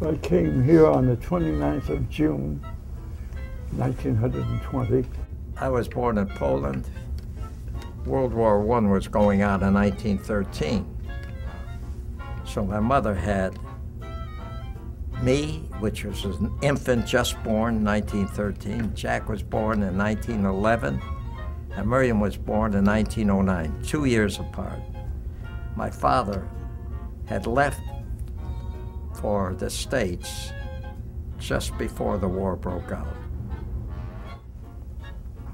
I came here on the 29th of June, 1920. I was born in Poland. World War I was going on in 1913. So my mother had me, which was an infant just born in 1913. Jack was born in 1911, and Miriam was born in 1909, 2 years apart. My father had left for the States just before the war broke out.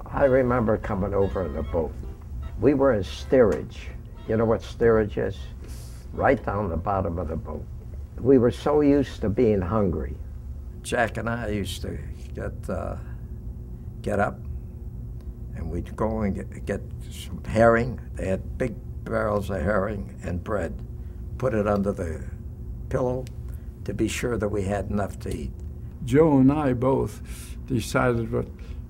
I remember coming over in the boat. We were in steerage. You know what steerage is? Right down the bottom of the boat. We were so used to being hungry. Jack and I used to get up, and we'd go and get some herring. They had big barrels of herring and bread. Put it under the pillow to be sure that we had enough to eat. Joe and I both decided that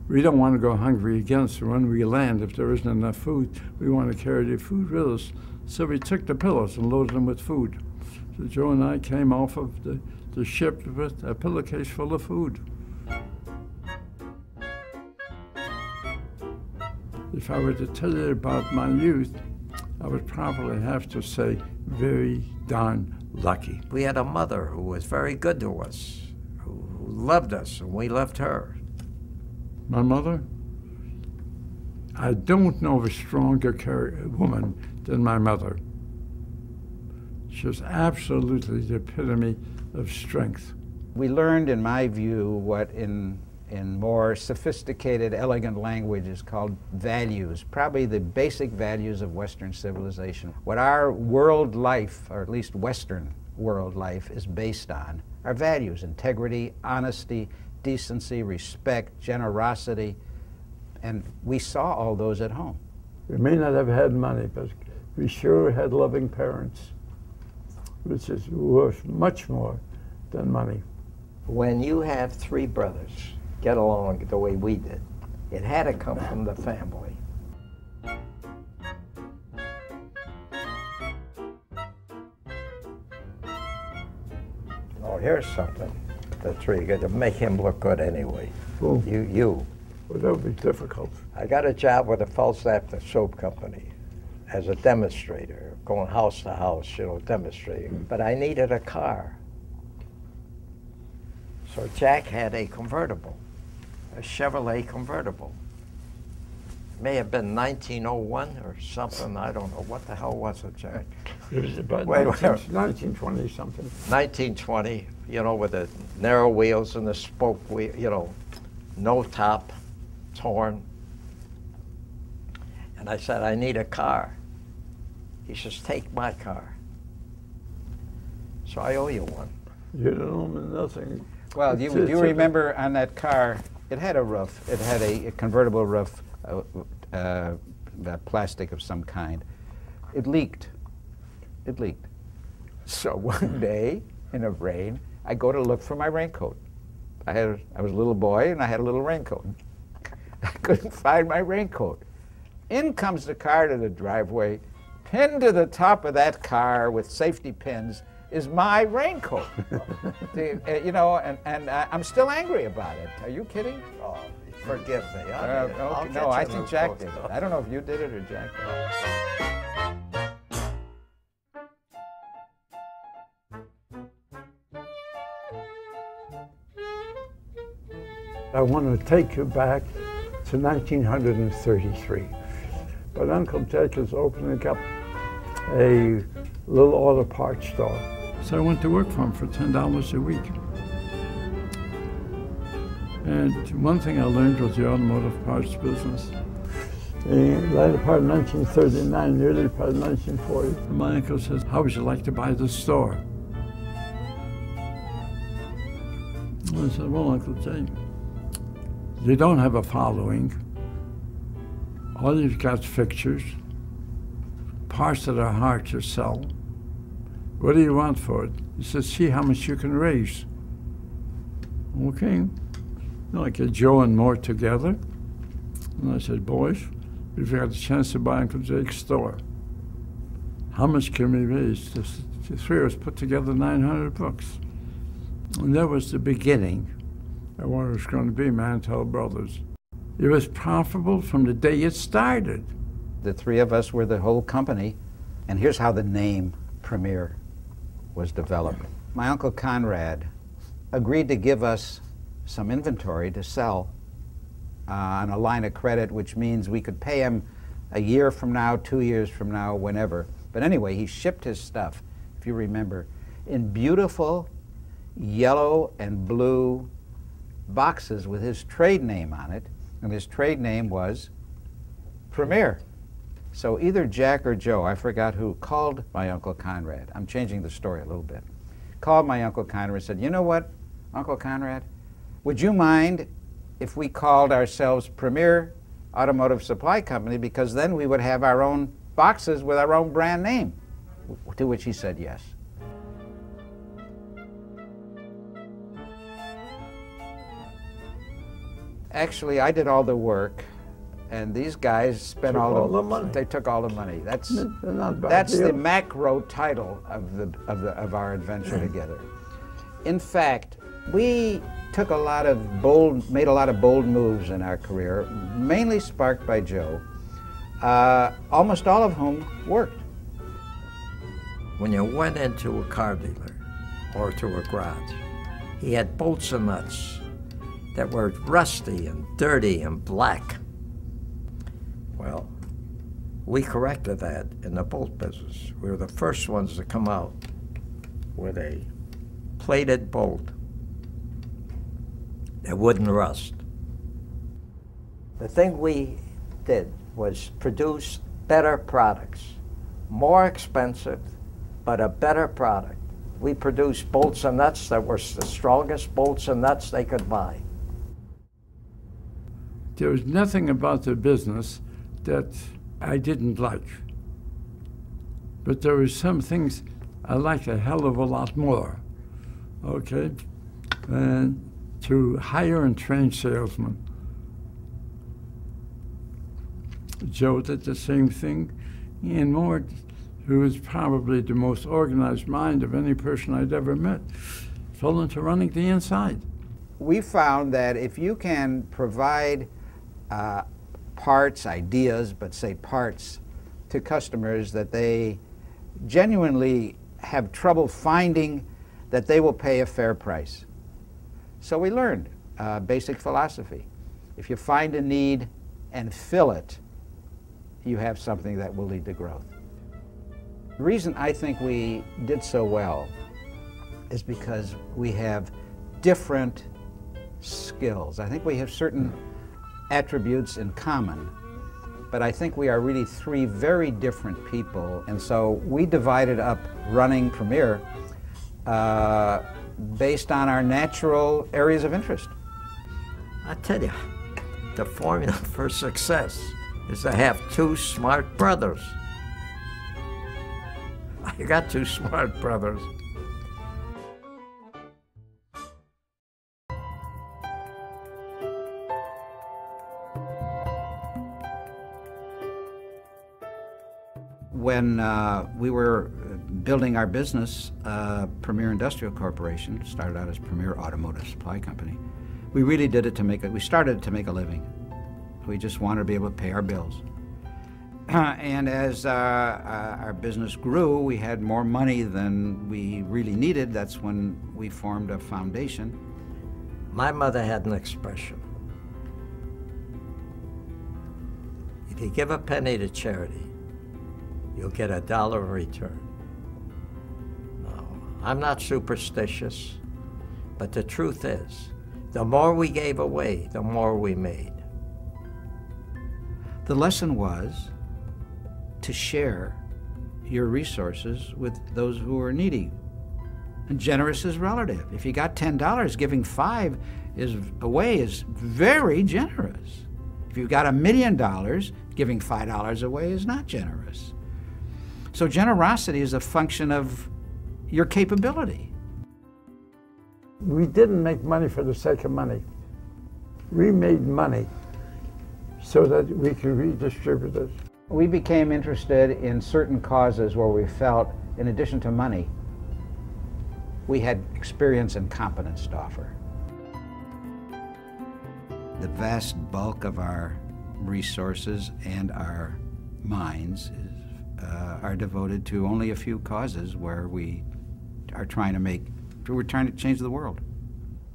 we don't want to go hungry again, so when we land, if there isn't enough food, we want to carry the food with us. So we took the pillows and loaded them with food. So Joe and I came off of the ship with a pillowcase full of food. If I were to tell you about my youth, I would probably have to say very darn lucky. We had a mother who was very good to us, who loved us, and we loved her. My mother? I don't know of a stronger woman than my mother. She was absolutely the epitome of strength. We learned, in my view, what in more sophisticated, elegant language is called values, probably the basic values of Western civilization. What our world life, or at least Western world life, is based on are values: integrity, honesty, decency, respect, generosity, and we saw all those at home. We may not have had money, but we sure had loving parents, which is worth much more than money. When you have three brothers get along the way we did, it had to come from the family. Oh, here's something that's really good to make him look good anyway. Well, You. Well, that would be difficult. I got a job with the Falstaff Soap Company as a demonstrator, going house to house, demonstrating. But I needed a car. So Jack had a convertible, a Chevrolet convertible. May have been 1901 or something. I don't know. What the hell was it, Jack? It was about 1920 something. 1920, with the narrow wheels and the spoke wheel, no top, torn. And I said, I need a car. He says, take my car. So I owe you one. You don't owe me nothing. Well, do you remember on that car, it had a roof. It had a convertible roof, plastic of some kind. It leaked. It leaked. So one day, in the rain, I go to look for my raincoat. I was a little boy, and I had a little raincoat. I couldn't find my raincoat. In comes the car to the driveway. Pinned to the top of that car with safety pins is my raincoat. And I'm still angry about it. Are you kidding? Oh, forgive me. Okay. No, I think Jack did it. I don't know if you did it or Jack did it. I want to take you back to 1933. But Uncle Jack is opening up a little auto parts store. So I went to work for him for $10 a week. And one thing I learned was the automotive parts business. The later part of 1939, the early part of 1940, my uncle says, how would you like to buy the store? I said, well, Uncle Jack, you don't have a following. All you've got is fixtures, parts that are hard to sell. What do you want for it? He says, see how much you can raise. Okay. I get Joe and Mort together. And I said, boys, we've got a chance to buy Uncle Jake's store. How much can we raise? The three of us put together $900. And that was the beginning of what it was going to be, Mantell Brothers. It was profitable from the day it started. The three of us were the whole company, and here's how the name Premier was developed. My Uncle Conrad agreed to give us some inventory to sell on a line of credit, which means we could pay him a year from now, 2 years from now, whenever. But anyway, he shipped his stuff, if you remember, in beautiful yellow and blue boxes with his trade name on it, and his trade name was Premier. So either Jack or Joe, I forgot who, called my Uncle Conrad. I'm changing the story a little bit. Called my Uncle Conrad and said, you know what, Uncle Conrad, would you mind if we called ourselves Premier Automotive Supply Company, because then we would have our own boxes with our own brand name? To which he said yes. Actually, I did all the work, and these guys spent all the money. They took all the money. That's the macro title of our adventure together. In fact, we took made a lot of bold moves in our career, mainly sparked by Joe, almost all of whom worked. When you went into a car dealer or to a garage, he had bolts and nuts that were rusty and dirty and black. Well, we corrected that in the bolt business. We were the first ones to come out with a plated bolt that wouldn't rust. The thing we did was produce better products, more expensive, but a better product. We produced bolts and nuts that were the strongest bolts and nuts they could buy. There was nothing about the business that I didn't like. But there were some things I liked a hell of a lot more, okay? And to hire and train salesmen. Joe did the same thing, and Mort, who was probably the most organized mind of any person I'd ever met, fell into running the inside. We found that if you can provide parts, ideas, but say parts, to customers that they genuinely have trouble finding, that they will pay a fair price. So we learned basic philosophy. If you find a need and fill it, you have something that will lead to growth. The reason I think we did so well is because we have different skills. I think we have certain attributes in common, but I think we are really three very different people, and so we divided up running Premier based on our natural areas of interest. I tell you, the formula for success is to have two smart brothers. I got two smart brothers. When we were building our business, Premier Industrial Corporation, started out as Premier Automotive Supply Company, we really did it to make we started to make a living. We just wanted to be able to pay our bills. And as our business grew, we had more money than we really needed. That's when we formed a foundation. My mother had an expression. If you give a penny to charity, you'll get $1 in return. No, I'm not superstitious, but the truth is, the more we gave away, the more we made. The lesson was to share your resources with those who are needy. And generous is relative. If you got $10, giving $5 away is very generous. If you've got $1 million, giving $5 away is not generous. So generosity is a function of your capability. We didn't make money for the sake of money. We made money so that we could redistribute it. We became interested in certain causes where we felt, in addition to money, we had experience and competence to offer. The vast bulk of our resources and our minds are devoted to only a few causes where we're trying to change the world.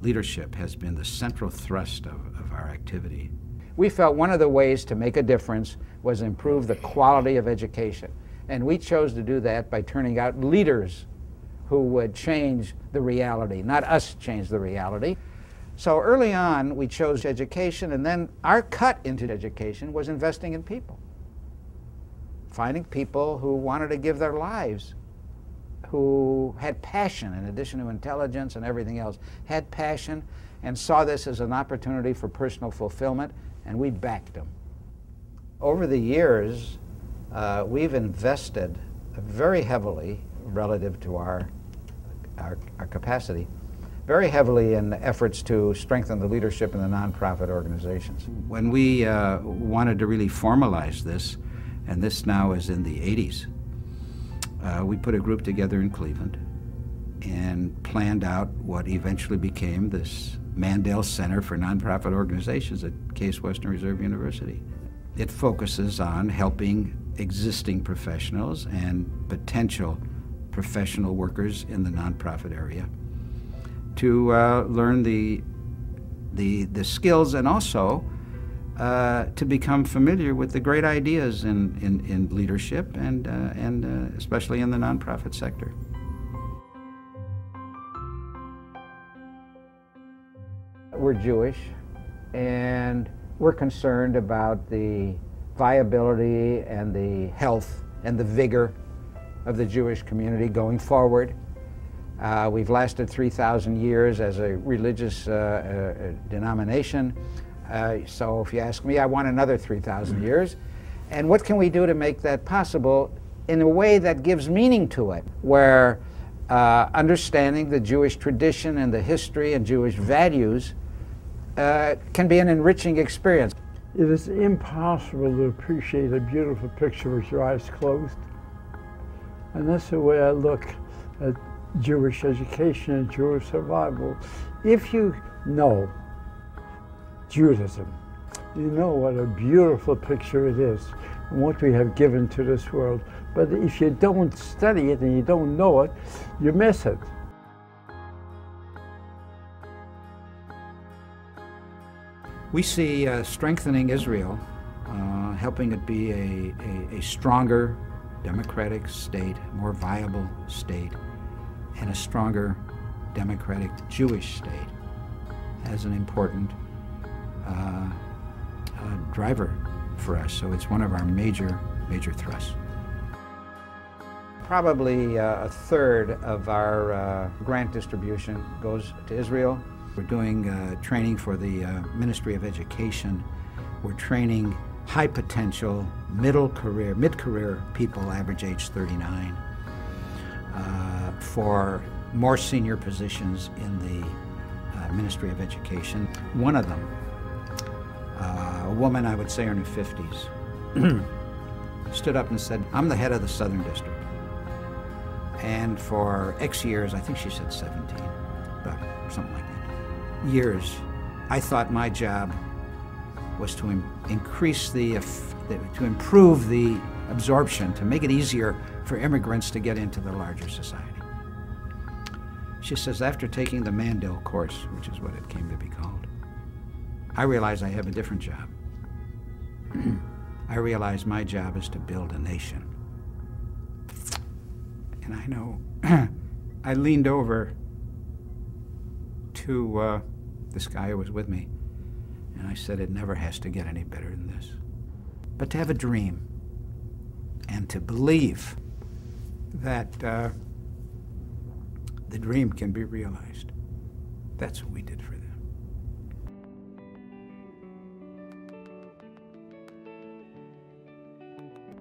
Leadership has been the central thrust of our activity. We felt one of the ways to make a difference was improve the quality of education. And we chose to do that by turning out leaders who would change the reality, not us change the reality. So early on, we chose education, and then our cut into education was investing in people. Finding people who wanted to give their lives, who had passion in addition to intelligence and everything else, had passion and saw this as an opportunity for personal fulfillment, and we backed them. Over the years, we've invested very heavily relative to our capacity, very heavily in efforts to strengthen the leadership in the nonprofit organizations. When we wanted to really formalize this, and this now is in the 80s, we put a group together in Cleveland and planned out what eventually became this Mandel Center for Nonprofit Organizations at Case Western Reserve University. It focuses on helping existing professionals and potential professional workers in the nonprofit area to learn the skills and also to become familiar with the great ideas in leadership and especially in the nonprofit sector. We're Jewish, and we're concerned about the viability and the health and the vigor of the Jewish community going forward. We've lasted 3,000 years as a religious denomination. So if you ask me, I want another 3,000 years. And what can we do to make that possible in a way that gives meaning to it, where understanding the Jewish tradition and the history and Jewish values can be an enriching experience. It is impossible to appreciate a beautiful picture with your eyes closed. And that's the way I look at Jewish education and Jewish survival. If you know Judaism, you know what a beautiful picture it is and what we have given to this world. But if you don't study it and you don't know it, you miss it. We see strengthening Israel, helping it be a stronger democratic state, more viable state, and a stronger democratic Jewish state as an important driver for us. So it's one of our major thrusts. Probably a third of our grant distribution goes to Israel. We're doing training for the Ministry of Education. We're training high potential, mid-career people, average age 39, for more senior positions in the Ministry of Education. One of them, a woman I would say in her 50s, stood up and said, "I'm the head of the Southern District." And for X years, I think she said 17, but something like that, years, I thought my job was to increase to improve the absorption, to make it easier for immigrants to get into the larger society. She says, after taking the Mandel course, which is what it came to be called, I realize I have a different job. I realize my job is to build a nation. And I know, I leaned over to this guy who was with me, and I said, it never has to get any better than this. But to have a dream and to believe that the dream can be realized, that's what we did for them.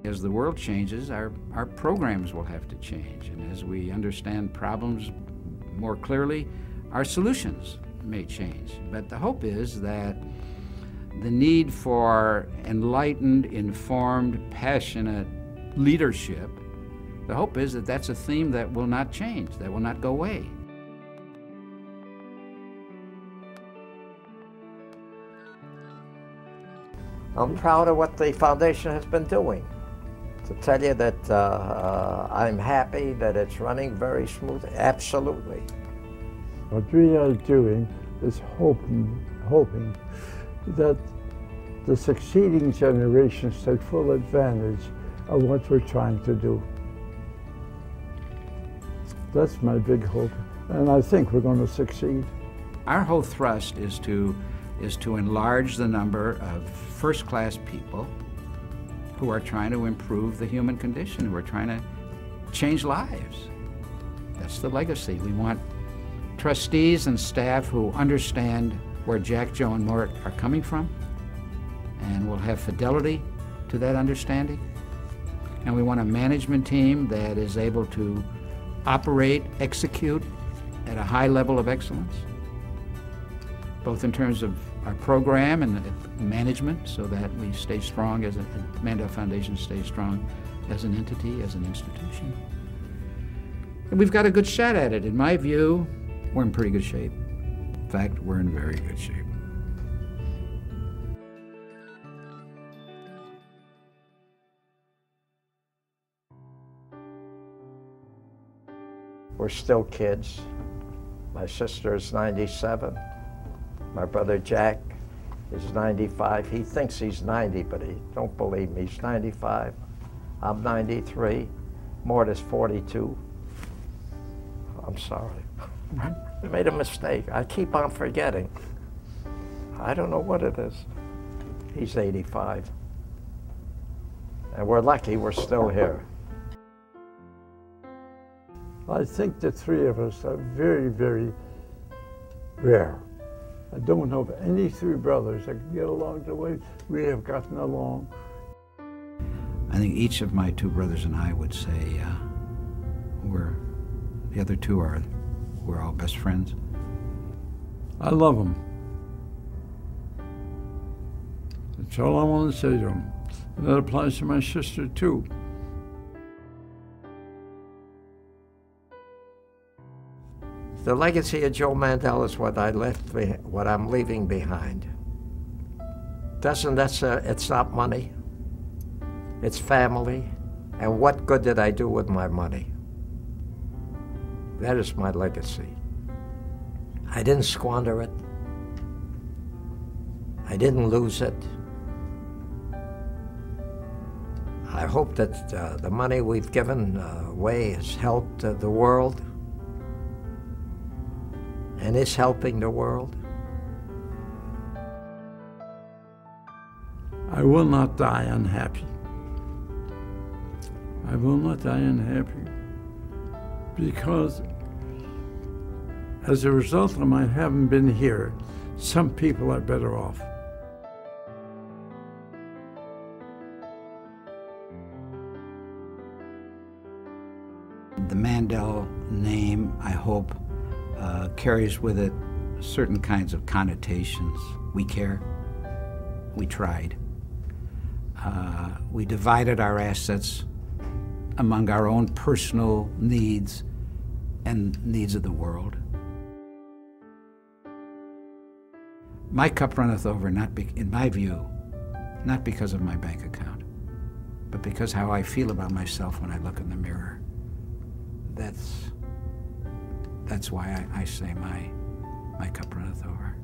As the world changes, our programs will have to change, and as we understand problems more clearly, our solutions may change. But the hope is that the need for enlightened, informed, passionate leadership, the hope is that that's a theme that will not change, that will not go away. I'm proud of what the foundation has been doing. To tell you that I'm happy that it's running very smooth, absolutely. What we are doing is hoping that the succeeding generations take full advantage of what we're trying to do. That's my big hope, and I think we're going to succeed. Our whole thrust is to enlarge the number of first-class people who are trying to improve the human condition, who are trying to change lives. That's the legacy. We want trustees and staff who understand where Jack, Joe, and Mort are coming from, and will have fidelity to that understanding. And we want a management team that is able to operate, execute at a high level of excellence, both in terms of our program and the management, so that we stay strong as a Mendel Foundation stays strong as an entity, as an institution. And we've got a good shot at it. In my view, we're in pretty good shape. In fact, we're in very good shape. We're still kids. My sister is 97. My brother Jack is 95. He thinks he's 90, but he don't believe me. He's 95. I'm 93. Mort is 42. I'm sorry. I made a mistake. I keep on forgetting. I don't know what it is. He's 85. And we're lucky we're still here. I think the three of us are very, very rare. I don't know of any three brothers that can get along the way we have gotten along. I think each of my two brothers and I would say the other two we're all best friends. I love them. That's all I want to say to them. And that applies to my sister too. The legacy of Joe Mendel is what what I'm leaving behind. It's not money, it's family, and what good did I do with my money? That is my legacy. I didn't squander it. I didn't lose it. I hope that the money we've given away has helped the world, and is helping the world. I will not die unhappy. I will not die unhappy, because as a result of my having been here, some people are better off. The Mendel name, I hope, carries with it certain kinds of connotations. We care. We tried. We divided our assets among our own personal needs and needs of the world. My cup runneth over, in my view, not because of my bank account, but because how I feel about myself when I look in the mirror. That's why I say my cup runneth over.